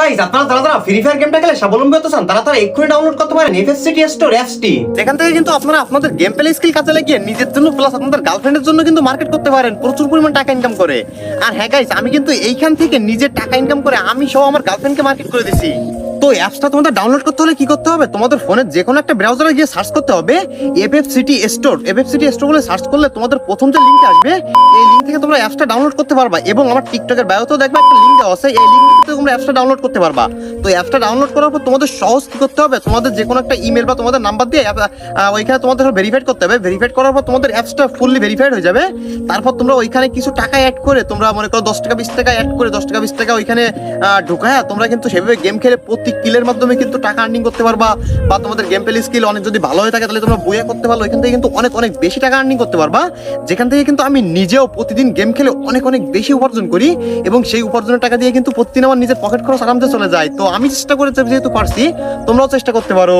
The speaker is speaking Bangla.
গাইস, আপনারা যারা ফ্রি ফায়ার গেমটা খেলে স্বাবলম্বী হতে চান তারা এক্ষুনি ডাউনলোড করতে পারেন এফএস সিটি স্টোর অ্যাপসটি। যেখান থেকে কিন্তু আপনারা আপনাদের গেম প্লে স্কিল কাজে লাগিয়ে নিজের জন্য প্লাস আপনাদের গার্লফ্রেন্ডের জন্য কিন্তু মার্কেট করতে পারেন প্রচুর পরিমাণ টাকা ইনকাম করে। আর হ্যাঁ গাইস, আমি কিন্তু এইখান থেকে নিজের টাকা ইনকাম করে আমি সহ আমার গার্লফ্রেন্ডকে মার্কেট করে দিছি। তো অ্যাপসটা তোমাদের ডাউনলোড করতে হলে কি করতে হবে, তোমাদের ফোনের যে কোনো একটা ব্রাউজারে গিয়ে সার্চ করতে হবে FF city store. FF city store বলে সার্চ করলে তোমাদের প্রথম যে লিংক আসবে এই লিংক থেকে তোমরা অ্যাপসটা ডাউনলোড করতে পারবা। এবং আমার টিকটকের বায়োতেও দেখবে একটা লিংক দেওয়া আছে, এই লিংক থেকে তোমরা অ্যাপসটা ডাউনলোড করতে পারবা। তো অ্যাপসটা ডাউনলোড করার পর তোমাদের সহজ কি করতে হবে, তোমাদের যে কোনো একটা ইমেল বা তোমাদের নাম্বার দিয়ে ওইখানে তোমাদের ভেরিফাইড করতে হবে। ভেরিফাইড করার পর তোমাদের অ্যাপসটা ফুললি ভেরিফাইড হয়ে যাবে। তারপর তোমরা ওইখানে কিছু টাকা অ্যাড করে, তোমরা মনে করো 10 টাকা 20 টাকা অ্যাড করে 10 টাকা 20 টাকা ওইখানে ঢুকায় তোমরা কিন্তু সেভাবে গেম খেলে প্রতি কিলের মাধ্যমে কিন্তু টাকা আর্নিং করতে পারবা। বা তোমাদের গেম প্লে স্কিল অনেক যদি ভালো হয়ে থাকে তাহলে তোমরা বইয়া করতে পারো, এখান থেকে কিন্তু অনেক অনেক বেশি টাকা আর্নিং করতে পারবা। যেখান থেকে কিন্তু আমি নিজেও প্রতিদিন গেম খেলে অনেক অনেক বেশি উপার্জন করি এবং সেই উপার্জনের টাকা দিয়ে কিন্তু প্রতিদিন আমার নিজের পকেট খরচ আরামসে চলে যায়। তো আমি চেষ্টা করে যেহেতু পারছি, তোমরাও চেষ্টা করতে পারো।